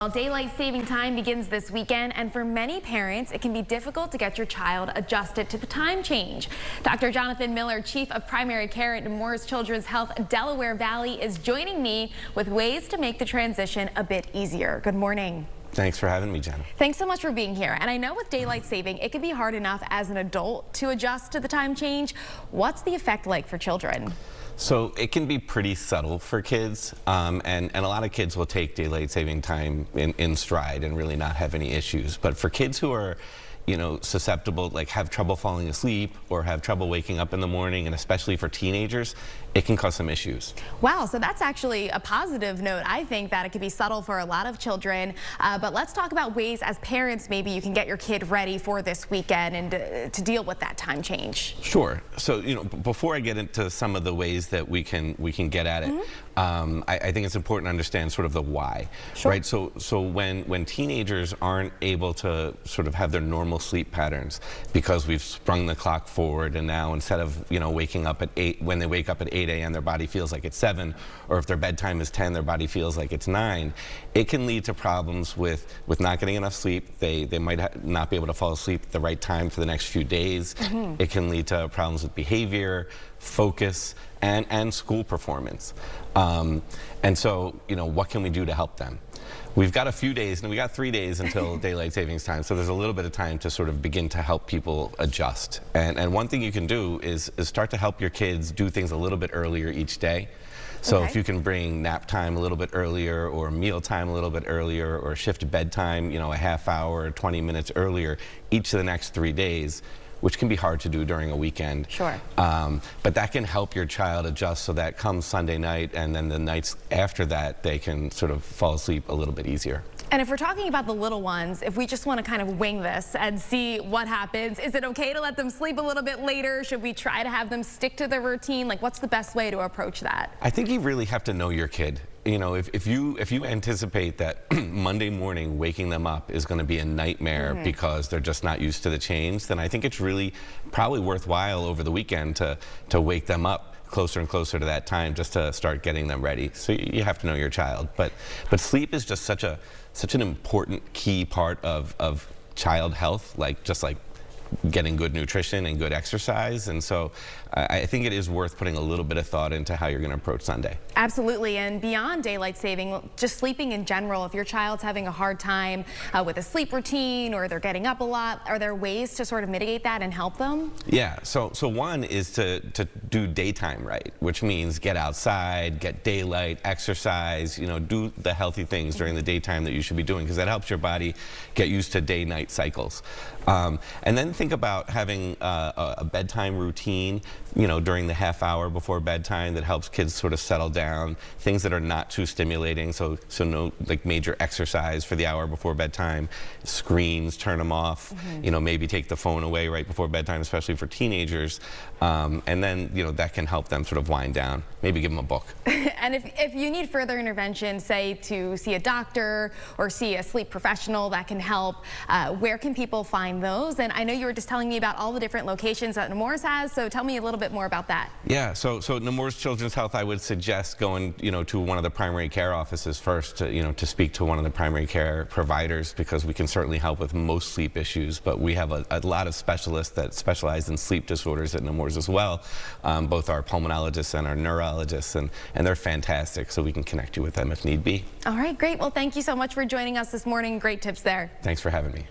Well, daylight saving time begins this weekend, and for many parents, it can be difficult to get your child adjusted to the time change. Dr. Jonathan Miller, Chief of Primary Care at Nemours Children's Health Delaware Valley, is joining me with ways to make the transition a bit easier. Good morning. Thanks for having me, Jenna. Thanks so much for being here. And I know with daylight saving, it can be hard enough as an adult to adjust to the time change. What's the effect like for children? So it can be pretty subtle for kids, and a lot of kids will take daylight saving time in stride and really not have any issues. But for kids who are, susceptible, like have trouble falling asleep or have trouble waking up in the morning, and especially for teenagers, it can cause some issues. Wow, so that's actually a positive note. I think that it can be subtle for a lot of children, but let's talk about ways as parents maybe you can get your kid ready for this weekend and to deal with that time change. Sure. So, before I get into some of the ways that we can get at it, I think it's important to understand sort of the why, Sure. right? So when teenagers aren't able to sort of have their normal sleep patterns because we've sprung the clock forward, and now instead of waking up at 8, when they wake up at 8 a.m. their body feels like it's 7, or if their bedtime is 10 their body feels like it's 9, it can lead to problems with not getting enough sleep. They might not be able to fall asleep at the right time for the next few days. It can lead to problems with behavior, focus, and school performance. And so, what can we do to help them? We've got a few days, and we got 3 days until daylight savings time, so there's a little bit of time to sort of begin to help people adjust. And one thing you can do is start to help your kids do things a little bit earlier each day. So if you can bring nap time a little bit earlier, or meal time a little bit earlier, or shift bedtime, a half hour or 20 minutes earlier each of the next 3 days, which can be hard to do during a weekend. Sure. But that can help your child adjust so that come Sunday night and then the nights after that, they can sort of fall asleep a little bit easier. And if we're talking about the little ones, if we just want to kind of wing this and see what happens, is it okay to let them sleep a little bit later? Should we try to have them stick to their routine? Like, what's the best way to approach that? I think you really have to know your kid. If you anticipate that Monday morning waking them up is going to be a nightmare because they're just not used to the change, then I think it's really probably worthwhile over the weekend to wake them up closer and closer to that time, just to start getting them ready. So you have to know your child. But sleep is just such an important key part of child health, just like getting good nutrition and good exercise. And so I think it is worth putting a little bit of thought into how you're going to approach Sunday. Absolutely. And beyond daylight saving, just sleeping in general, if your child's having a hard time with a sleep routine, or they're getting up a lot, are there ways to sort of mitigate that and help them? Yeah, so one is to do daytime right, which means get outside, get daylight, exercise, do the healthy things during the daytime that you should be doing, because that helps your body get used to day-night cycles. And then think about having a bedtime routine, during the half hour before bedtime that helps kids sort of settle down. Things that are not too stimulating, so no major exercise for the hour before bedtime. Screens, turn them off. Maybe take the phone away right before bedtime, especially for teenagers. And then that can help them sort of wind down. Maybe give them a book. And if you need further intervention, say to see a doctor or see a sleep professional that can help, where can people find those? And I know you were just telling me about all the different locations that Nemours has, so tell me a little bit more about that. Yeah, so Nemours Children's Health, I would suggest going, to one of the primary care offices first, to speak to one of the primary care providers, because we can certainly help with most sleep issues, but we have a lot of specialists that specialize in sleep disorders at Nemours as well, both our pulmonologists and our neurologists, and they're fantastic, so we can connect you with them if need be. All right, great. Well, thank you so much for joining us this morning. Great tips there. Thanks for having me.